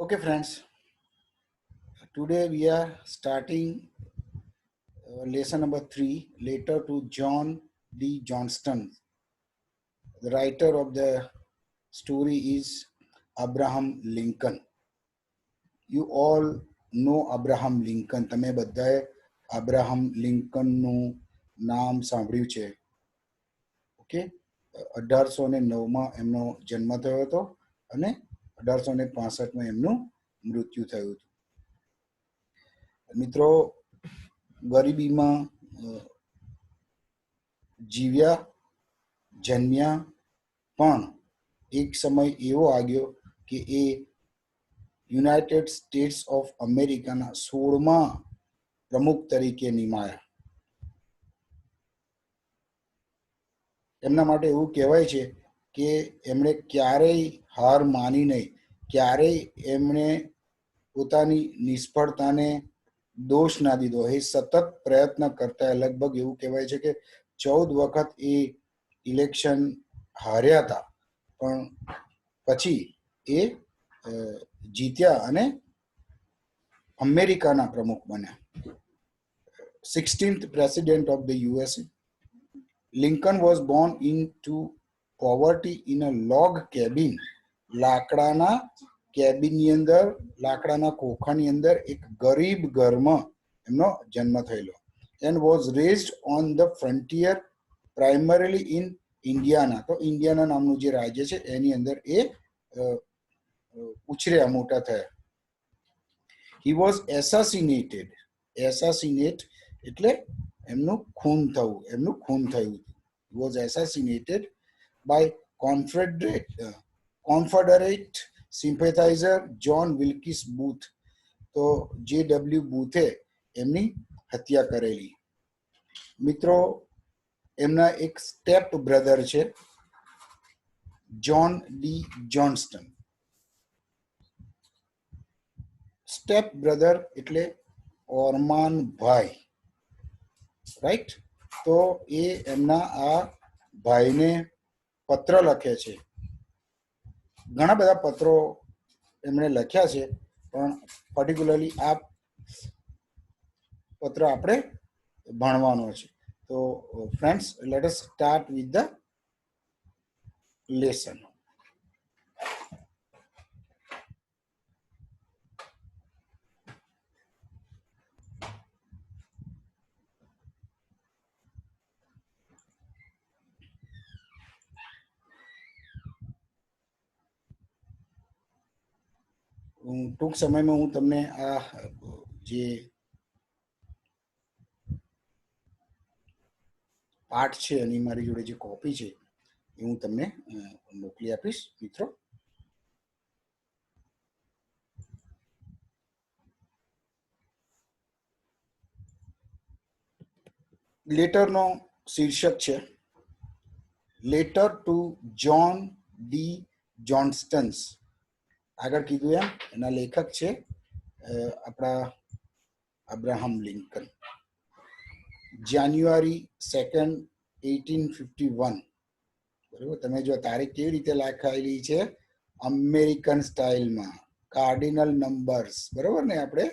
Okay, friends, today we are starting lesson number 3, letter to John D. Johnston. The writer of the story is Abraham Lincoln. You all know Abraham Lincoln. તમે બધાએ Abraham લિંકનનું નામ સાંભળ્યું છે. Okay, 1809માં એમનો જન્મ થયો હતો અને 1865માં એમનું મૃત્યુ થયું હતું. મિત્રો, ગરીબીમાં જીવ્યા, જન્મ્યા, પણ એક સમય એવો આવ્યો કે એ યુનાઇટેડ સ્ટેટ્સ ઓફ અમેરિકાના 16મા પ્રમુખ તરીકે નિમાયા. એમના માટે એવું કહેવાય છે કે એમણે ક્યારેય હાર માની નહીં, ક્યારેય એમણે પોતાની નિષ્ફળતાને દોષ ના દીધો. એ સતત પ્રયત્ન કરતા. લગભગ એવું કહેવાય છે કે 14 વખત એ ઇલેક્શન હાર્યા હતા, પણ પછી એ જીત્યા અને અમેરિકાના પ્રમુખ બન્યા. 16th president of the USA. Lincoln was born into poverty in a log cabin. લાકડાના કેબિનની અંદર, લાકડાના ખોખાની અંદર એક ગરીબ ઘરમાં એમનો જન્મ થયેલો. and was raised on the frontier primarily in Indiana. તો ઇન્ડિયાના નામનું જે રાજ્ય છે એની અંદર એ ઉછર્યા, મોટા થયા. he was assassinated. assassinate એટલે એમનું ખૂન થવું, એમનું ખૂન થયું. he was assassinated by confederate sympathizer John Wilkes Booth. તો JW બૂથે એમની હત્યા કરેલી. મિત્રો, એમના એક સ્ટેપ બ્રધર છે, જોન ડી જોન્સ્ટન. સ્ટેપ બ્રધર એટલે ઓરમાન ભાઈ, રાઈટ? તો એ એમના આ ભાઈને પત્ર લખે છે. ઘણા બધા પત્રો એમણે લખ્યા છે, પણ પર્ટિક્યુલરલી આ પત્ર આપણે ભણવાનો છે. તો friends, let us start with the lesson. ટૂંક સમયમાં હું તમને આ જે પાઠ છે એની મારી જોડે જે કોપી છે એ હું તમને મોકલી આપીશ. મિત્રો, લેટરનો શીર્ષક છે લેટર ટુ જોન ડી જોન્સ્ટન્સ. આગળ કીધું એમ એના લેખક છે આપણા અબ્રાહમ લિંકન. જાન્યુઆરી 2, 1851. બરાબર? તમે જો તારીખ કેવી રીતે લખાયેલી છે, અમેરિકન સ્ટાઇલમાં, કાર્ડિનલ નંબર્સ. બરાબર ને? આપણે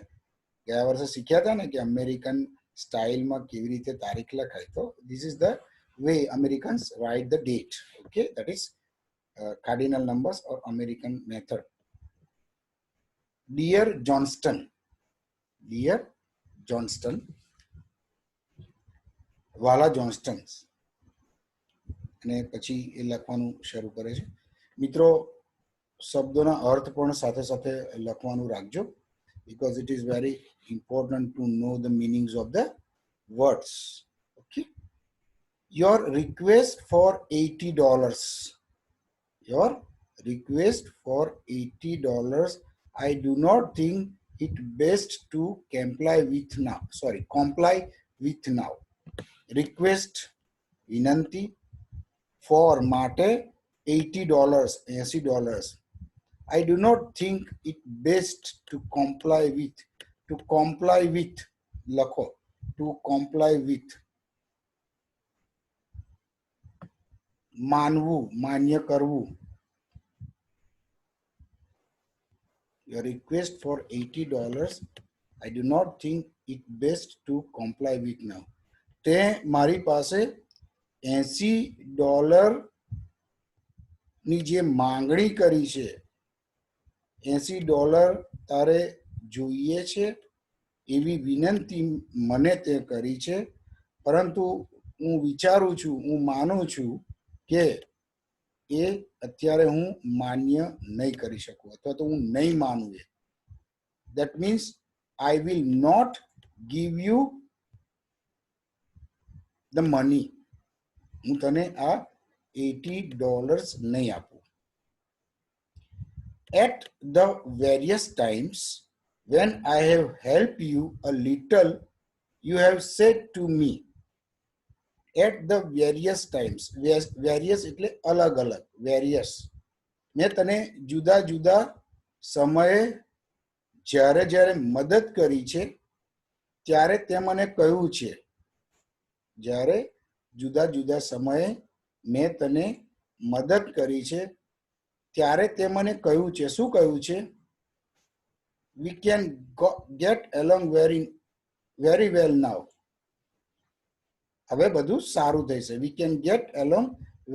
ગયા વર્ષે શીખ્યા હતા ને કે અમેરિકન સ્ટાઇલમાં કેવી રીતે તારીખ લખાય. તો this is the way Americans write the date. Okay, that is cardinal numbers or American method. Dear Johnston, dear Johnston, વાલા જોન્સ્ટન્સ, અને પછી એ લખવાનું શરૂ કરે છે. મિત્રો, શબ્દોના અર્થ પણ સાથે સાથે લખવાનું રાખજો, because it is very important to know the meanings of the words. Okay, your request for $80. Your request for $80. I do not think it best to comply with now. Comply with now. Request, વિનંતી, for માટે, $80, $80. I do not think it best to comply with. To comply with લખો, to comply with. માનવું, માન્ય કરવું. your request for $80. I do not think it best to comply with now. તે મારી પાસે $80 ની જે માંગણી કરી છે, $80 તારે જોઈએ છે એવી વિનંતી મને તે કરી છે, પરંતુ હું વિચારું છું, હું માનું છું કે એ અત્યારે હું માન્ય નહીં કરી શકું અથવા તો હું નહીં માનું. એ that means I will not give you the money. હું તને આ $80 નહીં આપું. At the various times when I have helped you a little, you have said to me, at the various times, various એટલે અલગ અલગ, various, મેં તને જુદા જુદા સમયે જ્યારે જ્યારે મદદ કરી છે ત્યારે તે મને કહ્યું છે, જ્યારે જુદા જુદા સમયે મેં તને મદદ કરી છે ત્યારે તે મને કહ્યું છે. શું કહ્યું છે? we can get along very well now. હવે બધું સારું થશે. we can get along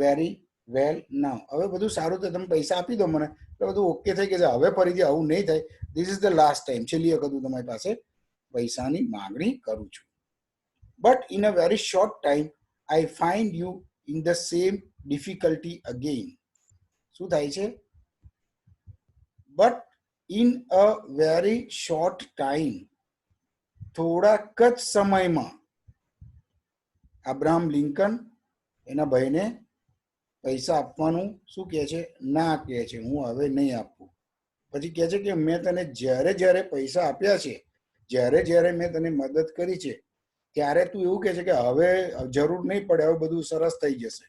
very well now. હવે બધું સારું થશે. તમે પૈસા આપી દો મને એટલે બધું ઓકે થઈ ગયું. હવે ફરીથી આવું નહીં થાય. this is the last time. છેલ્લી વખત હું તમારી પાસે પૈસાની માંગણી કરું છું. but in a very short time I find you in the same difficulty again. શું થાય છે? but in a very short time, થોડાક જ સમયમાં અબ્રાહમ લિંકન એના ભાઈને પૈસા આપવાનું શું કહે છે? ના કહે છે, હું હવે નહીં આપું. પછી કહે છે કે મેં તને જ્યારે જ્યારે પૈસા આપ્યા છે, જ્યારે જ્યારે મેં તને મદદ કરી છે ત્યારે તું એવું કહે છે કે હવે જરૂર નહીં પડે, હવે બધું સરસ થઈ જશે.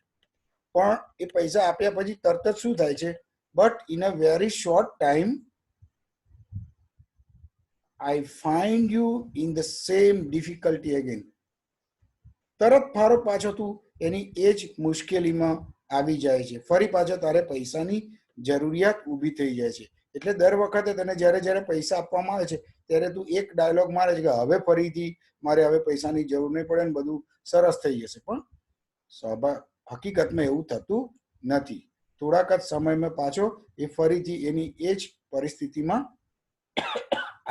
પણ એ પૈસા આપ્યા પછી તરત જ શું થાય છે? but in a very short time I find you in the same difficulty again. તરત ફારો પાછો તું એની એ જ મુશ્કેલીમાં આવી જાય છે. ફરી પાછો તારે પૈસાની જરૂરિયાત ઊભી થઈ જાય છે. એટલે દર વખતે તને જ્યારે જ્યારે પૈસા આપવામાં આવે છે ત્યારે તું એક ડાયલોગ મારે છે કે હવે ફરીથી મારે હવે પૈસાની જરૂર નહીં પડે ને બધું સરસ થઈ જશે. પણ હકીકતમાં એવું થતું નથી. થોડાક જ સમયમાં પાછો એ ફરીથી એની એ જ પરિસ્થિતિમાં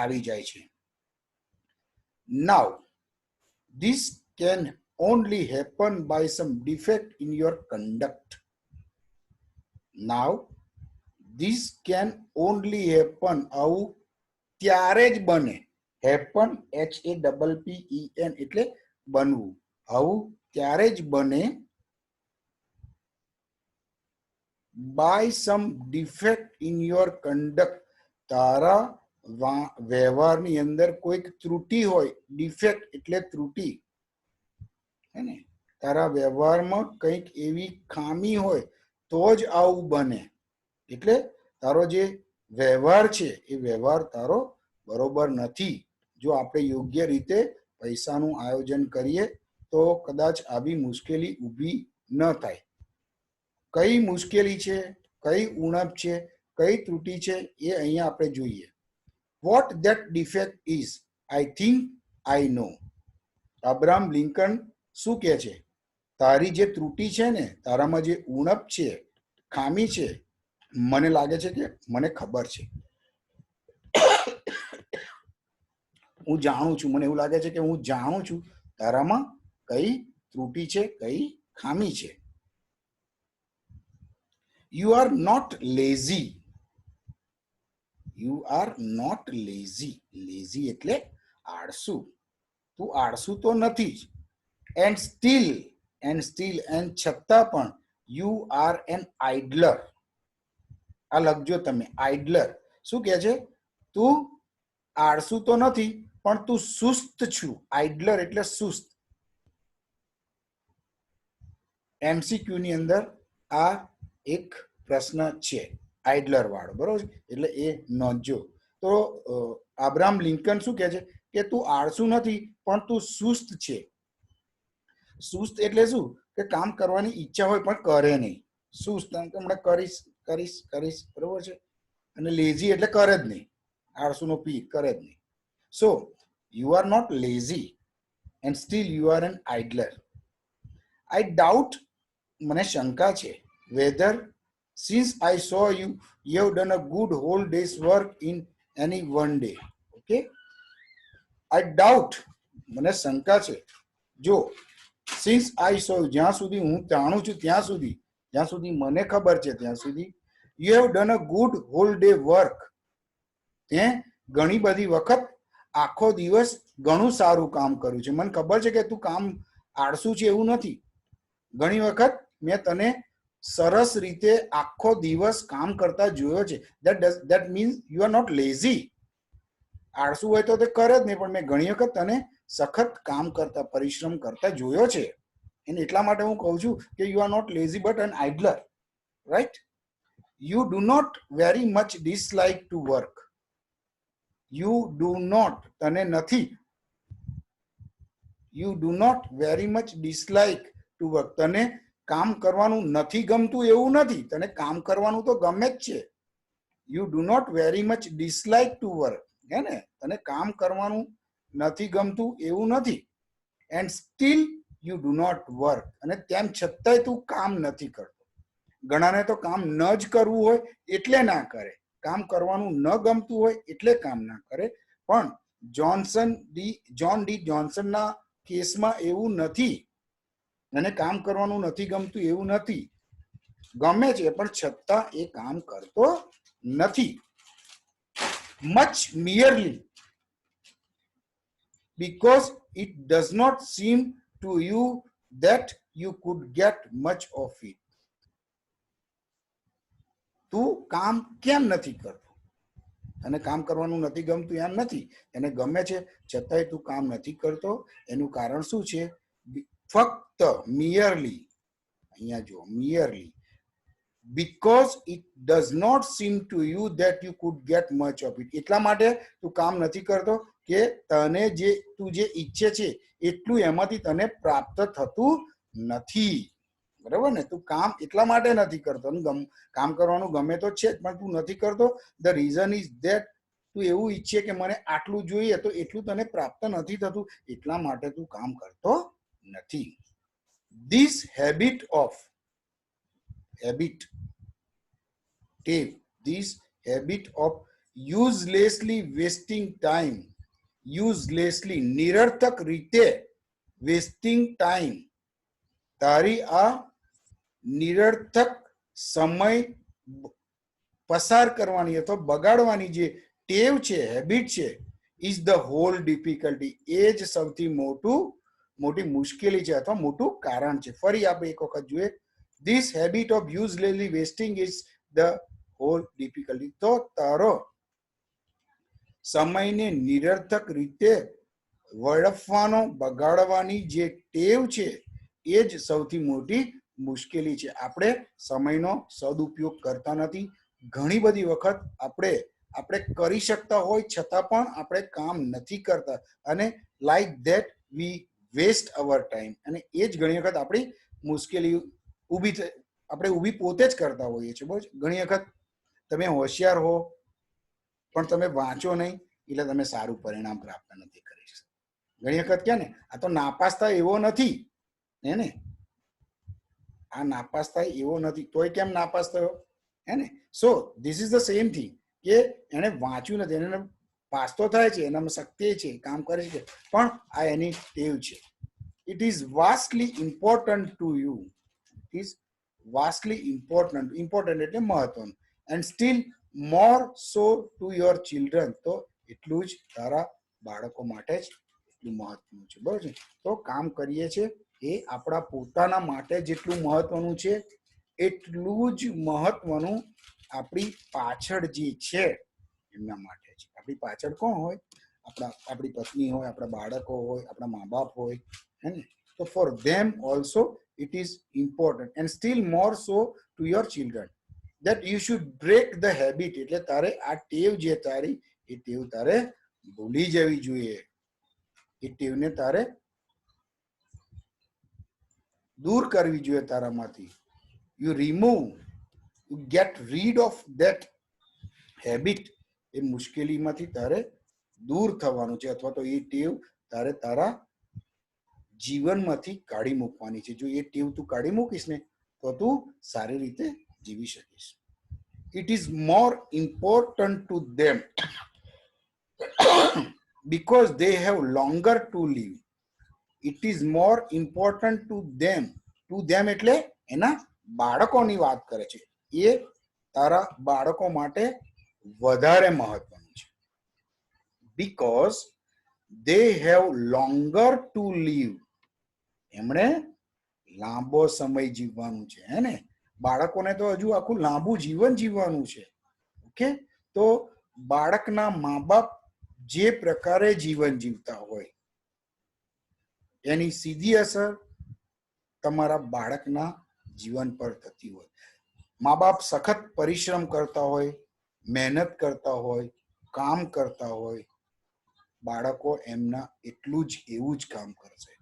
આવી જાય છે. Now, this can only happen by some defect in your conduct. Now, this can only happen. આવું ત્યારે જ બને. happen, HAPPEN એટલે બનવું. આવું ત્યારે જ બને by some defect in your conduct. તારા વ્યવહારની અંદર કોઈક ત્રુટિ હોય. ડિફેક્ટ એટલે ત્રુટિ, હે ને? તારા વ્યવહારમાં કંઈક એવી ખામી હોય તો જ આવું બને. એટલે તારો જે વ્યવહાર છે એ વ્યવહાર તારો બરોબર નથી. જો આપણે યોગ્ય રીતે પૈસાનું આયોજન કરીએ તો કદાચ આવી મુશ્કેલી ઊભી ન થાય. કઈ મુશ્કેલી છે, કઈ ઉણપ છે, કઈ ત્રુટિ છે એ અહીંયા આપણે જોઈએ. what that defect is, I think I know. Abraham Lincoln શું કહે છે? તારી જે ત્રુટિ છે ને, તારામાં જે ઉણપ છે, ખામી છે, મને લાગે છે કે મને ખબર છે. હું જાણું છું, મને એવું લાગે છે કે હું જાણું છું તારામાં કઈ ત્રુટિ છે, કઈ ખામી છે. You are not lazy. You are not lazy. Lazy એટલે આળસુ. તું આળસુ તો નથી જ. and still છતાં પણ you are an idler. આ લખજો તમે, idler. શું કહે છે? તું આળસુ તો નથી પણ તું સુસ્ત છું. idler એટલે સુસ્ત. MCQ ની અંદર આ એક પ્રશ્ન છે આઇડલર વાળો, બરોબર? એટલે એ નોંધજો. તો અબ્રાહમ લિંકન શું કહે છે કે તું આળસુ નથી પણ તું સુસ્ત છે. સુસ્ત એટલે શું? કે કામ કરવાની ઈચ્છા હોય પણ કરે નહીં. સુસ્ત હમણાં કરીશ કરીશ કરીશ, બરોબર છે? અને લેઝી એટલે કરે જ નહીં. આળસુનો પી કરે જ નહીં. So you are not lazy and still you are an idler. I doubt, મને શંકા છે, whether since I saw you, you have done a good whole day's work in any one day. Okay? I doubt, મને શંકા છે, જો since I saw you, જ્યાં સુધી હું જાણું છું ત્યાં સુધી, જ્યાં સુધી મને ખબર છે ત્યાં સુધી, you have done a good whole day work. તે ઘણી બધી વખત આખો દિવસ ઘણું સારું કામ કર્યું છે. મને ખબર છે કે તું કામ આળસુ છે એવું નથી. ઘણી વખત મેં તને સરસ રીતે આખો દિવસ કામ કરતા જોયો છે. that means you are not lazy. આળસુ હોય તો તે કરે જ નહીં, પણ મેં ઘણી વખત તને સખત કામ કરતા, પરિશ્રમ કરતા જોયો છે. અને એટલા માટે હું કહું છું કે you are not lazy but an idler, right? You do not very much dislike to work. You do not, તને નથી, you do not very much dislike to work. તને કામ કરવાનું નથી ગમતું એવું નથી, તને કામ કરવાનું તો ગમે જ છે. You do not very much dislike to work. હે ને, તને કામ કરવાનું નથી ગમતું એવું નથી. And still you do not work. અને તેમ છતાંય તું કામ નથી કરતો. ઘણાને તો કામ ન જ કરવું હોય એટલે ના કરે, કામ કરવાનું ન ગમતું હોય એટલે કામ ના કરે. પણ જ્હોન ડી જોન્સનના કેસમાં એવું નથી. એને કામ કરવાનું નથી ગમતું એવું નથી, ગમે છે પણ છતાં એ કામ કરતો નથી. Much merely because it does not seem to you that you could get much of it. તું કામ કેમ નથી કરતો? અને કામ કરવાનું નથી ગમતું એમ નથી, એને ગમે છે છતાંય તું કામ નથી કરતો. એનું કારણ શું છે? ફક્ત merely, અહીંયા જો merely, because it does not seem to you that you could get much of it. એટલા માટે તું કામ નથી કરતો કે તને જે તું જે ઈચ્છે છે એટલું એમાંથી તને પ્રાપ્ત થતું નથી. બરાબર ને? તું કામ એટલા માટે નથી કરતો, કામ કરવાનું ગમે તો છે પણ તું નથી કરતો. ધ રીઝન ઇઝ ધેટ તું એવું ઈચ્છે કે મને આટલું જોઈએ તો એટલું તને પ્રાપ્ત નથી થતું, એટલા માટે તું કામ કરતો નથી. This habit, this habit of uselessly wasting time, નિરર્થક રીતે wasting time, તારી આ નિરર્થક સમય પસાર કરવાની અથવા બગાડવાની જે ટેવ છે, હેબિટ છે, ઇઝ ધ હોલ ડિફિકલ્ટી. એ જ સૌથી મોટી મુશ્કેલી છે અથવા મોટું કારણ છે. ફરી આપણે એક વખત જોઈએ. This habit of uselessly wasting is the whole difficulty. તો તારો સમયને નિરર્થક રીતે વેડફવાનો, બગાડવાની જે ટેવ છે એ જ સૌથી મોટી મુશ્કેલી છે. આપણે સમયનો સદુપયોગ કરતા નથી. ઘણી બધી વખત આપણે કરી શકતા હોય છતાં પણ આપણે કામ નથી કરતા, અને like that we waste our time. અને એ જ ઘણી વખત આપણી મુશ્કેલી આપણે ઊભી પોતે જ કરતા હોઈએ છીએ. બરાબર. ઘણી વખત તમે હોશિયાર હો પણ તમે વાંચો નહીં એટલે તમે સારું પરિણામ પ્રાપ્ત નથી કરી શકતા. ઘણી વખત કે ને આ તો નાપાસ થાય એવો નથી, હે ને, આ નાપાસ થાય એવો નથી તોય કેમ નાપાસ થયો, હે ને. So this is the same thing કે એને વાંચ્યું નથી, એને પાસ તો થાય છે, એનામાં શક્તિ છે, કામ કરે છે, પણ આ એની ટેવ છે. It is vastly important to you, it is vastly important એટલે મહત્વનું, and still more so to your children, તો એટલું જ તારા બાળકો માટે જ એટલું મહત્વનું છે. બરાબર છે? તો કામ કરીએ છીએ એ આપણા પોતાના માટે જેટલું મહત્વનું છે એટલું જ મહત્વનું આપણી પાછળ જે છે એમના માટે છે. આપણી પાછળ કોણ હોય? આપણી પત્ની હોય, આપણા બાળકો હોય, આપણા મા બાપ હોય, હે ને. તો for them also it is important and still more so to your children that you should break the habit. એટલે તારે આ ટેવ જે તારી એ ટેવ તારે ભૂલી જવી જોઈએ. એ ટેવને તારે દૂર કરવી જોઈએ તારામાંથી. You get rid of that habit એ મુશ્કેલીમાંથી તારે દૂર થવાનું છે, અથવા તો એ ટેવ તારે તારા જીવનમાંથી કાઢી મૂકવાની છે. જો એ ટેવ તું કાઢી મૂકીશ ને તો તું સારી રીતે જીવી શકીશ. It is more important to them because they have longer to live. It is more important to them એટલે એના બાળકોની વાત કરે છે. એ તારા બાળકો માટે વધારે મહત્વનું છે. because they have longer to live. એમણે લાંબો સમય જીવવાનું છે, હે ને? બાળકોને તો હજુ આખું લાંબુ જીવન જીવવાનું છે. ઓકે, તો બાળકના મા બાપ જે પ્રકારે જીવન જીવતા હોય એની સીધી અસર તમારા બાળકના જીવન પર થતી હોય. મા બાપ સખત પરિશ્રમ કરતા હોય, મહેનત કરતા હોય, કામ કરતા હોય, બાળકો એમના એટલું જ એવું જ કામ કરશે.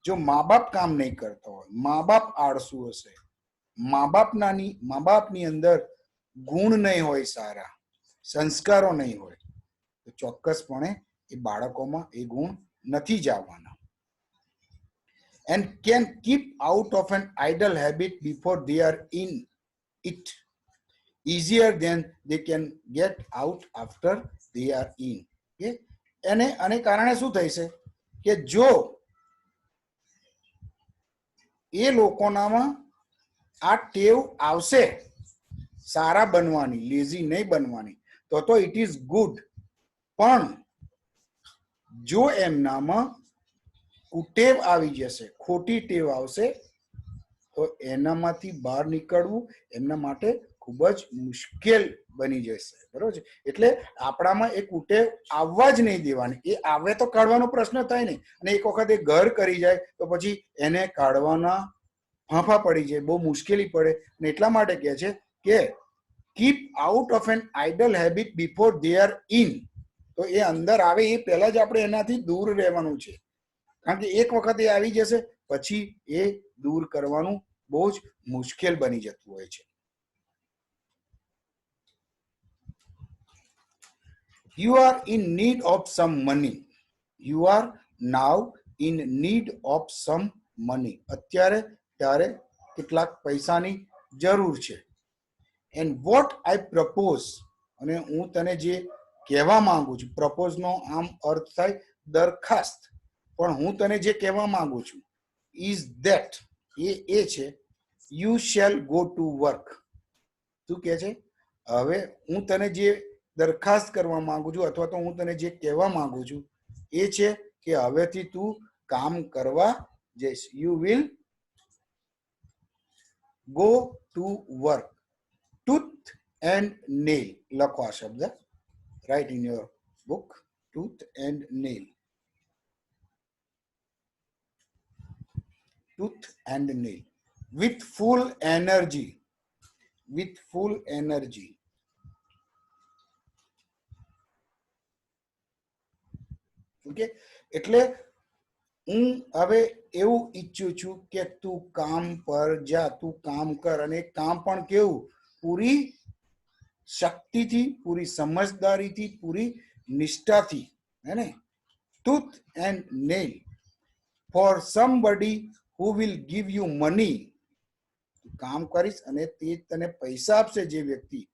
જો મા બાપ કામ નહીં કરતા હોય, મા બાપ આળસુ હશે, મા બાપની અંદર ગુણ નહીં હોય, સારા સંસ્કારો નહીં હોય, તો ચોક્કસપણે એ બાળકોમાં એ ગુણ નથી જ આવવાના. and can keep out of an idle habit before they are in it easier than they can get out after they are in. Okay? અને કારણે શું થાય છે કે જો એ લોકોનામાં આ ટેવ આવશે સારા બનવાની, લેઝી નહીં બનવાની, તો ઇટ ઇઝ ગુડ. પણ જો એમનામાં કુટેવ આવી જશે, ખોટી ટેવ આવશે, તો એનામાંથી બહાર નીકળવું એમના માટે ખૂબ જ મુશ્કેલ બની જશે. બરોબર છે? એટલે આપણામાં એ કુટેવ આવવા જ નહીં દેવાની. એ આવે તો કાઢવાનો પ્રશ્ન થાય નહીં, અને એક વખત એ ઘર કરી જાય તો પછી એને કાઢવાના ફાંફા પડી જાય, બહુ મુશ્કેલી પડે. અને એટલા માટે કહે છે કે keep out of an idle habit before they are in. તો એ અંદર આવે એ પહેલા જ આપણે એનાથી દૂર રહેવાનું છે, કારણ કે એક વખત એ આવી જશે પછી એ દૂર કરવાનું બહુ જ મુશ્કેલ બની જતું હોય છે. You are in need of some money. You are now in need of some money. અત્યારે તારે કેટલાક પૈસાની જરૂર છે. And what I propose, અને હું તને જે કહેવા માંગુ છું, પ્રપોઝ નો આમ અર્થ થાય દરખાસ્ત, પણ હું તને જે કહેવા માંગુ છું is that એ છે you shall go to work. શું કહે છે? હવે હું તને જે દરખાસ્ત કરવા માંગુ છું અથવા તો હું તને જે કહેવા માંગુ છું એ છે કે હવેથી તું કામ કરવા જઈશ. You will go to work. Tooth and nail. લખો આ શબ્દ, write in your book, tooth and nail. Tooth and nail. With full energy. With full energy. Okay, એટલે હું હવે એવું ઈચ્છું છું કે તું કામ પર જા, તું કામ કર, અને કામ પણ કેવું? પૂરી શક્તિથી, પૂરી સમજદારીથી, પૂરી નિષ્ઠાથી, હે ને? Tooth and nail for somebody who will give you money. કામ કરીશ અને તે તને પૈસા આપશે જે વ્યક્તિ,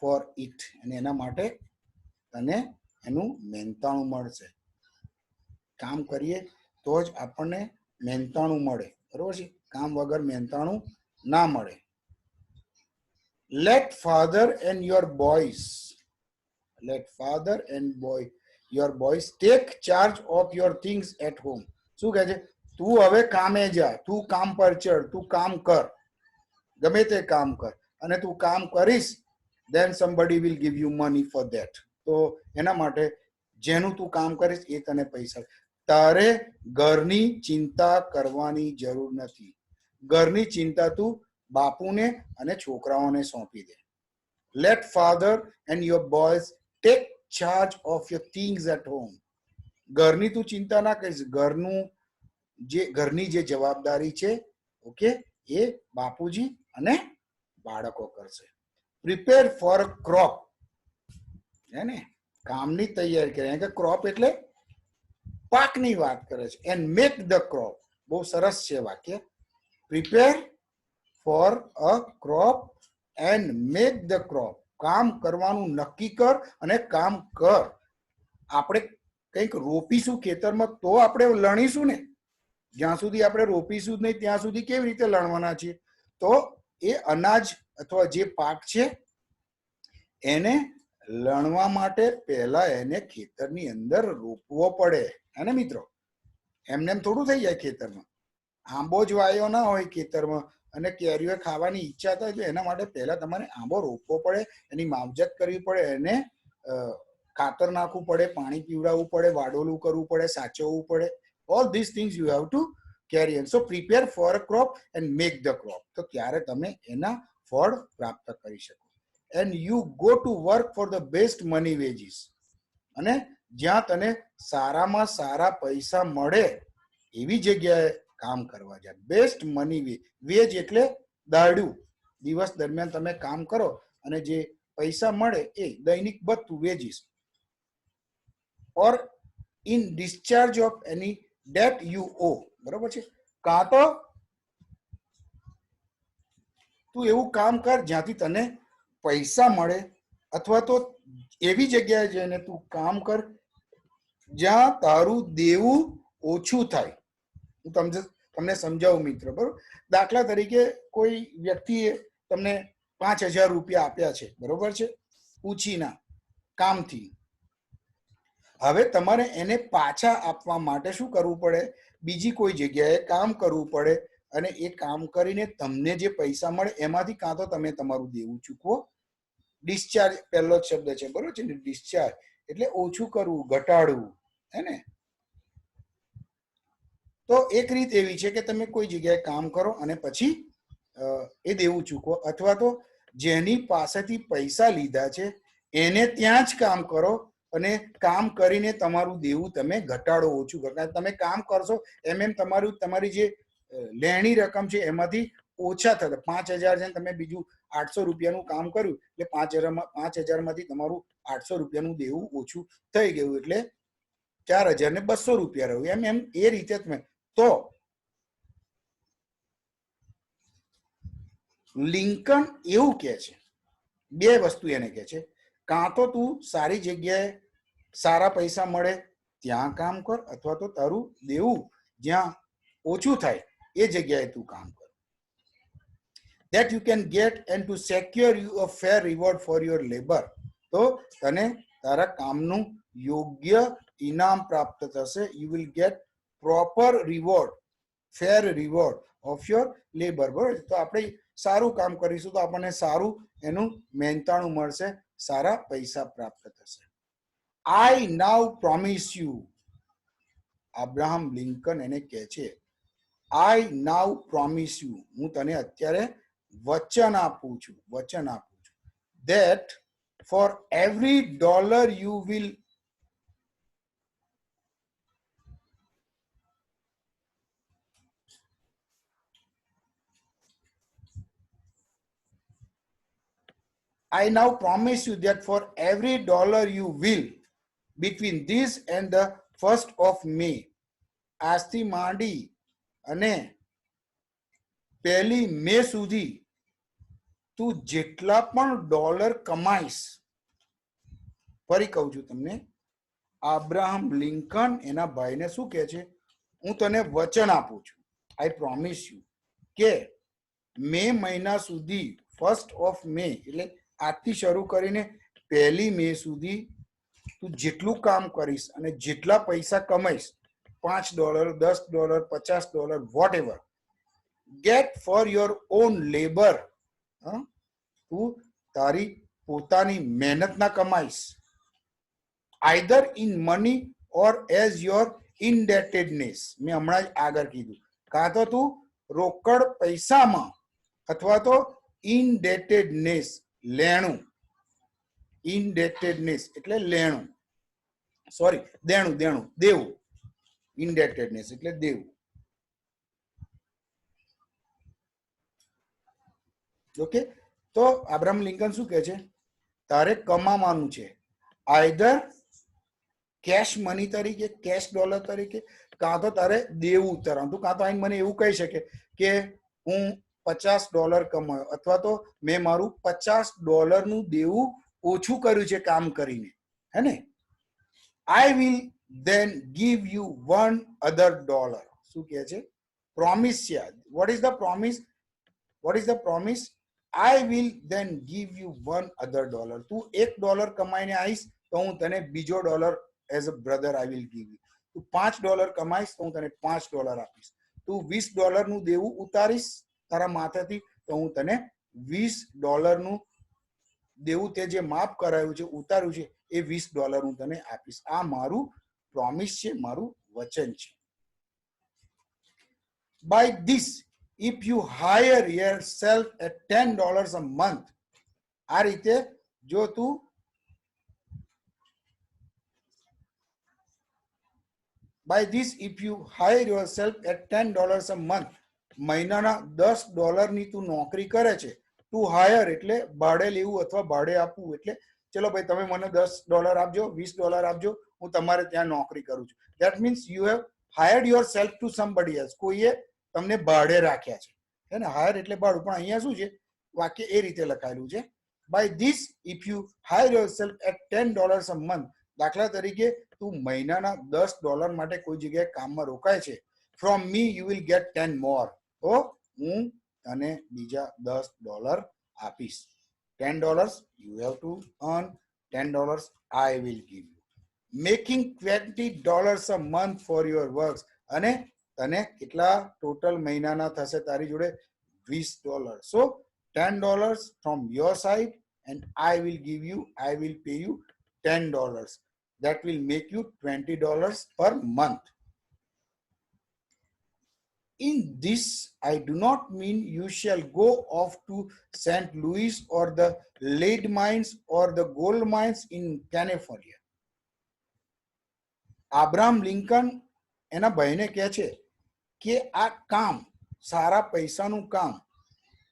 for it, અને એના માટે તને એનું મહેનતાણું મળશે. કામ કરીએ તો જ આપણને મહેનતાણું મળે. બરોબર છે? કામ વગર મહેનતાણું ના મળે. Let father and your boys, let father and your boys take charge of your things at home. શું કહે છે? તું હવે કામે જા, તું કામ પર ચડ, તું કામ કર, ગમે તે કામ કર, અને તું કામ કરીશ then somebody will give you money for that. તો એના માટે જેનું તું કામ કરીશ એ તને પૈસા. તારે ઘરની ચિંતા કરવાની જરૂર નથી. ઘરની ચિંતા તું બાપુને અને છોકરાઓને સોંપી દે. Let father and your boys take charge of your things at home. ઘરની તું ચિંતા ના કરીશ, ઘરની જે જવાબદારી છે, ઓકે, એ બાપુજી અને બાળકો કરશે. Prepare for a crop. હે ને, કામની તૈયારી કરે કે ક્રોપ એટલે પાકની વાત કરે છે. એન્ડ મેક ધ ક્રોપ, બહુ સરસ છે વાક્ય. Prepare for a crop and make the crop, કામ કરવાનું નક્કી કર અને કામ કર. આપણે કંઈક રોપીશું ખેતરમાં તો આપણે લણીશું ને, જ્યાં સુધી આપણે રોપીશું જ નહીં ત્યાં સુધી કેવી રીતે લણવાના છીએ? તો એ અનાજ અથવા જે પાક છે એને લણવા માટે પહેલા એને ખેતરની અંદર રોપવો પડે. હે મિત્રો, એમને એમ થોડું થઈ જાય ખેતરમાં. આંબો જ વાયો ના હોય ખેતરમાં અને કેરીઓ ખાવાની ઈચ્છા થાય તો એના માટે પહેલા તમારે આંબો રોપવો પડે, એની માવજત કરવી પડે, એને ખાતર નાખવું પડે, પાણી પીવડાવવું પડે, વાડોલું કરવું પડે, સાચવવું પડે. All this things you have to carry on. So prepare for a crop and make the crop, તો ત્યારે તમે એના ફળ પ્રાપ્ત કરી શકો. And you go to work for the best money veggies, અને જ્યાં તને સારામાં સારા પૈસા મળે એવી જગ્યાએ કામ કરવા જાય. બેસ્ટ મની વેજ, વેજ એટલે દાડું. દિવસ દરમિયાન તમે કામ કરો અને જે પૈસા મળે એ દૈનિક ભથ્થું, wages. Or in discharge of any date you ઓ, બરોબર છે. કાં તો તું એવું કામ કર જ્યાંથી તને પૈસા મળે, અથવા તો એવી જગ્યાએ જઈને તું કામ કર જ્યાં તારું દેવું ઓછું થાય. હું તમને સમજાવું મિત્ર, બરોબર. દાખલા તરીકે કોઈ વ્યક્તિએ તમને 5,000 રૂપિયા આપ્યા છે, બરોબર છે, ઉછીના કામથી. હવે તમારે એને પાછા આપવા માટે શું કરવું પડે? બીજી કોઈ જગ્યાએ કામ કરવું પડે, અને એ કામ કરીને તમને જે પૈસા મળે એમાંથી કાં તો તમે તમારું દેવું ચૂકવો. ડિસ્ચાર્જ પહેલો જ શબ્દ છે, બરોબર છે ને, ડિસ્ચાર્જ એટલે ઓછું કરવું, ઘટાડવું, હે ને. તો એક રીત એવી છે કે તમે કોઈ જગ્યાએ કામ કરો અને પછી એ દેવું ચૂકવો, અથવા તો જેની પાસેથી પૈસા લીધા છે એને ત્યાં જ કામ કરો અને કામ કરીને તમારું દેવું તમે ઘટાડો, ઓછું કરો. તમે કામ કરશો એમ એમ તમારી જે લેણી રકમ છે એમાંથી ઓછા થતા. 5,000 છે, તમે બીજું 800 રૂપિયાનું કામ કર્યું એટલે 5,000 માંથી તમારું 800 રૂપિયાનું દેવું ઓછું થઈ ગયું, એટલે 4,200 રૂપિયા રહ્યું. એમ એમ એ રીતે તમે. તો લિંકન એવું કહે છે, બે વસ્તુ એને કહે છે. કાં તો તું સારી જગ્યાએ સારા પૈસા મળે ત્યાં કામ કર, અથવા તો તારું દેવું જ્યાં ઓછું થાય એ જગ્યાએ તું કામ કર. that you can get and to secure you a fair reward for your labor. તો તને તારા કામનું યોગ્ય ઇનામ પ્રાપ્ત થશે. you will get proper reward, fair reward of your labor. બરાબર. તો આપણે સારું કામ કરીશું તો આપણને સારું એનું મહેનતાણું મળશે, સારા પૈસા પ્રાપ્ત થશે. I now promise you, Abraham Lincoln એને કહે છે, I now promise you, હું તને અત્યારે વચન આપું છું, that for every dollar you will I now promise you that for every dollar you will, between this and the 1st of May, આજથી માંડી અને 1 મે સુધી તું જેટલા પણ ડોલર કમાઈશ, ફરી કહું છું તમને, અબ્રાહમ લિંકન એના ભાઈને શું કહે છે? હું તને વચન આપું છું, આઈ પ્રોમિસ યુ, કે મે મહિના સુધી 1st of May એટલે આજથી શરૂ કરીને 1 મે સુધી તું જેટલું કામ કરીશ અને જેટલા પૈસા કમાઈશ, $5, $10, $50, whatever, get for your own labor. તું તારી પોતાની મહેનતના કમાઈશ, either in money or as your indebtedness. મેં હમણાં જ આગળ કીધું, કાં તો તું રોકડ પૈસામાં અથવા તો ઇનડેટેડનેસ, લેણું. ઇનડેટેડનેસ એટલે લેણું, સોરી, દેવું. ઇનડેટેડનેસ એટલે દેવું. ઓકે. તો અબ્રાહમ લિંકન શું કહે છે? તારે કમાવાનું છે, આઈધર કેશ મની તરીકે, કેશ ડોલર તરીકે, કાં તો તારે દેવું ઉતારવાનું. તું કાં તો આઈને મને એવું કહી શકે કે હું $50 કમાયો, અથવા તો મેં મારું $50 નું દેવું ઓછું કર્યું છે કામ કરીને, હે ને. I will then give you one other dollar. શું કહે છે? પ્રોમિસ છે. what is the promise? I will then give you one other dollar. તું $1 કમાઈને આવીશ તો હું તને બીજો dollar as a brother I will give you. તું $5 કમાઈશ તો હું તને $5 આપીશ. તું $20 નું દેવું ઉતારીશ તારા માથેથી તો હું તને $20 નું દેવું તે જે માફ કરાયું છે, ઉતાર્યું છે, એ $20 હું તને આપીશ. આ મારું પ્રોમિસ છે, મારું વચન છે. By this, if you hire yourself at $10 a month, આ રીતે જો તું by this if you hire yourself at $10 a month, મહિનાના $10 ની તું નોકરી કરે છે. તું હાયર એટલે ભાડે લેવું અથવા ભાડે આપવું. એટલે ચલો ભાઈ તમે મને $10 આપજો, $20 આપજો, હું તમારે ત્યાં નોકરી કરું છું. That means you have hired yourself to somebody else. કોઈએ તમને ભાડે રાખ્યા છે, હે ને. હાયર એટલે ભાડું, પણ અહીંયા શું છે, વાક્ય એ રીતે લખાયેલું છે. By this if you hire yourself at $10 a month, દાખલા તરીકે તું મહિનાના $10 માટે કોઈ જગ્યાએ કામમાં રોકાય છે. From me you will get 10 more. તો હું તને બીજા $10 આપીશ. $10 you have to earn, $10 I will give you. Making $20 a month for your works. અને તને કેટલા ટોટલ મહિનાના થશે તારી જોડે? $20. So $10 from your side and I will pay you $10. That will make you $20 per month. In this, I do not mean you shall go off to St. Louis or the lead mines or the gold mines in California. Abraham Lincoln એના ભાઈને કહે છે કે આ કામ, સારા પૈસાનું કામ,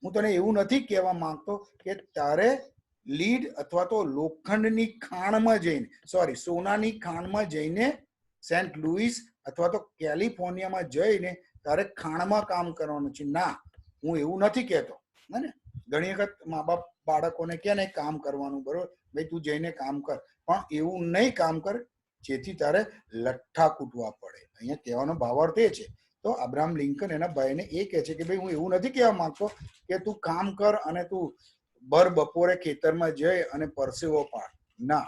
હું તને એવું નથી કહેવા માંગતો કે તારે લીડ અથવા તો લોખંડની ખાણમાં જઈને, સોનાની ખાણમાં જઈને સેન્ટ લુઈસ અથવા તો કેલિફોર્નિયામાં જઈને તારે ખાણમાં કામ કરવાનું છે. ના, હું એવું નથી કહેતો, ને. ઘણી વખત મા બાપ બાળકોને કહે ને કામ કરવાનું, બરોબર, ભાઈ તું જઈને કામ કર, પણ એવું નહીં કામ કર જેથી તારે લઠ્ઠા કૂટવા પડે. અહીંયા કહેવાનો ભાવાર્થ એ છે. તો અબ્રાહમ લિંકન એના ભાઈને એ કહે છે કે ભાઈ હું એવું નથી કહેવા માંગતો કે તું કામ કર અને તું ભર બપોરે ખેતરમાં જઈ અને પરસેવો પાડ. ના,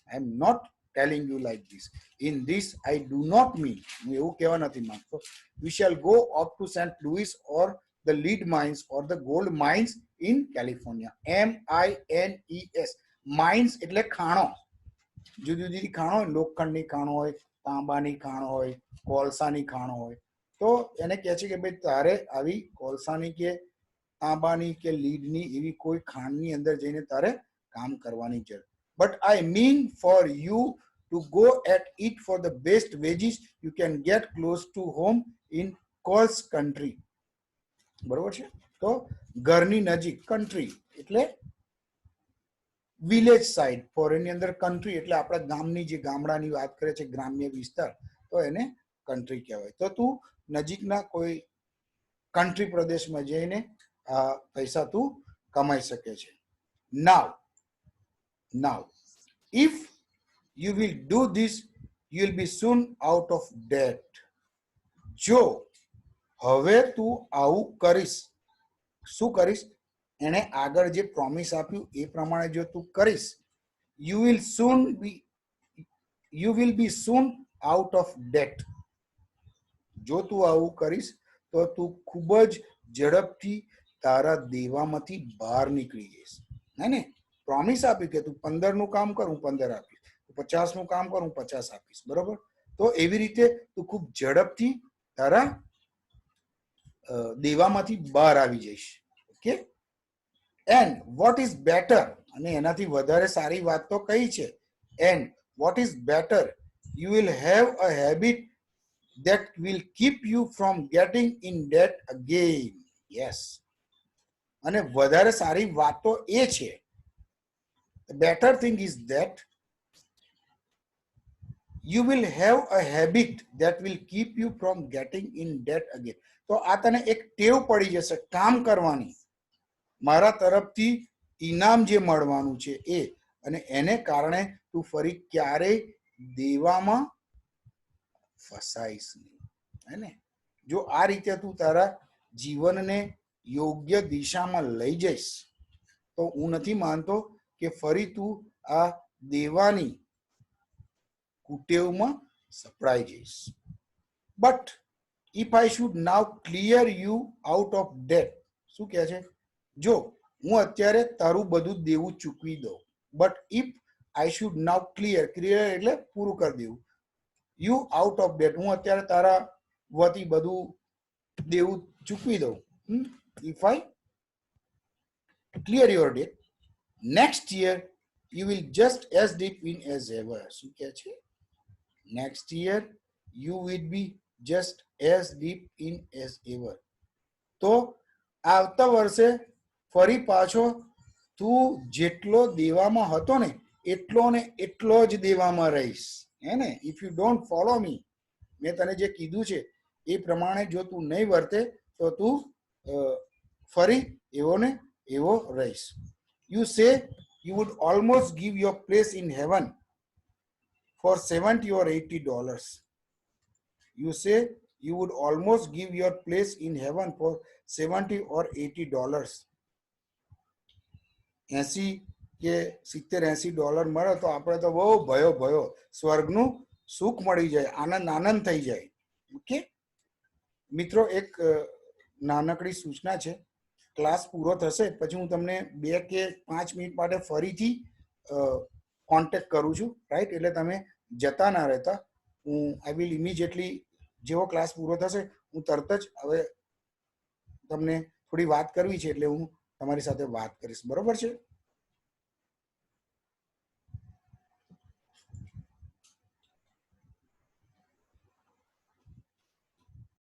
I am not telling you like this. In this I do not mean, હું એવું કહેવા નથી માંગતો, we shall go up to St. Louis or the lead mines or the gold mines in California. MINES. mines એટલે ખાણો. જુદી જુદી ખાણો હોય, લોખંડની ખાણો હોય, તાંબાની ખાણો હોય, કોલસાની ખાણો હોય. તો એને કહે છે કે ભાઈ તારે આવી કોલસાની કે તાંબાની કે લીડની એવી કોઈ ખાણની અંદર જઈને તારે કામ કરવાની જરૂર. But I mean for you to go at it for the best wages you can get close to home in Coles country. બરોબર છે. તો ઘરની નજીક, કન્ટ્રી એટલે વિલેજ સાઇડ, ફોરેનની અંદર કન્ટ્રી એટલે આપણા ગામની, જે ગામડાની વાત કરે છે, ગ્રામ્ય વિસ્તાર, તો એને કન્ટ્રી કહેવાય. તો તું નજીકના કોઈ કન્ટ્રી પ્રદેશમાં જઈને આ પૈસા તું કમાઈ શકે છે. Now, if you will do this, you will be soon out of debt. જો હવે તું આવું કરીશ, શું કરીશ? એને આગળ જે પ્રોમિસ આપ્યું એ પ્રમાણે જો તું કરીશ, you will be soon out of debt. જો તું આવું કરીશ તો તું ખૂબ જ ઝડપથી તારા દેવામાંથી બહાર નીકળી જઈશ, હે ને. પ્રોમિસ આપ્યું કે તું 15 નું કામ કર, હું 15 આપીશ, 50 નું કામ કર, હું 50 આપીશ, બરોબર. તો એવી રીતે તું ખૂબ ઝડપથી તારા દેવામાંથી બહાર આવી જઈશ. Okay. And what is better, અને એનાથી વધારે સારી વાત તો કઈ છે? And what is better, you will have a habit that will keep you from getting in debt again. Yes. અને વધારે સારી વાત તો એ છે, the better thing is that you will have a habit that will keep you from getting in debt again. તો આ તને એક ટેવ પડી જશે કામ કરવાની, મારા તરફથી ઇનામ જે મળવાનું છે એ, અને એને કારણે તું ફરી ક્યારેય દેવામાં ફસાઈશ નહીં, હે ને? જો આ રીતે તું તારા જીવનને યોગ્ય દિશામાં લઈ જઈશ તો હું નથી માનતો કે ફરી તું આ દેવાની કુટેવમાં સપડાઈ જઈશ. But if I should now clear you out of date, શું કહે છે? જો હું અત્યારે તારું બધું દેવું ચૂકવી દઉં, but if I should now clear, clear એટલે પૂરું કરી દેવું, યુ આઉટ ઓફ ડેટ, હું અત્યારે તારા વતી બધું દેવું ચૂકવી દઉં, if I clear your date, next year you will just as deep in as ever. શું કહે છે? next year you will be just as deep in as ever. તો આવતા વર્ષે ફરી પાછો તું જેટલો દેવામાં હતો ને એટલો જ દેવામાં રહીશ, હે ને? If you don't follow me, મેં તને જે કીધું છે એ પ્રમાણે જો તું નહીં વર્તે તો તું ફરી એવો ને એવો રહીશ. You say you would almost give your place in heaven for $70 or $80. You say you would almost give your place in heaven for $70 or $80. 80 કે 70-80 મળે તો આપણે તો બહુ ભયો સ્વર્ગનું સુખ મળી જાય, આનંદ થઈ જાય. ઓકે મિત્રો, એક નાનકડી સૂચના છે. ક્લાસ પૂરો થશે પછી હું તમને 2 કે 5 મિનિટ માટે ફરીથી કોન્ટેક્ટ કરું છું, રાઈટ? એટલે તમે જતા ના રહેતા. હું આઈ વિલ ઇમિડિયેટલી, જેવો ક્લાસ પૂરો થશે હું તરત જ હવે તમને થોડી વાત કરવી છે એટલે હું તમારી સાથે વાત કરીશ, બરોબર છે?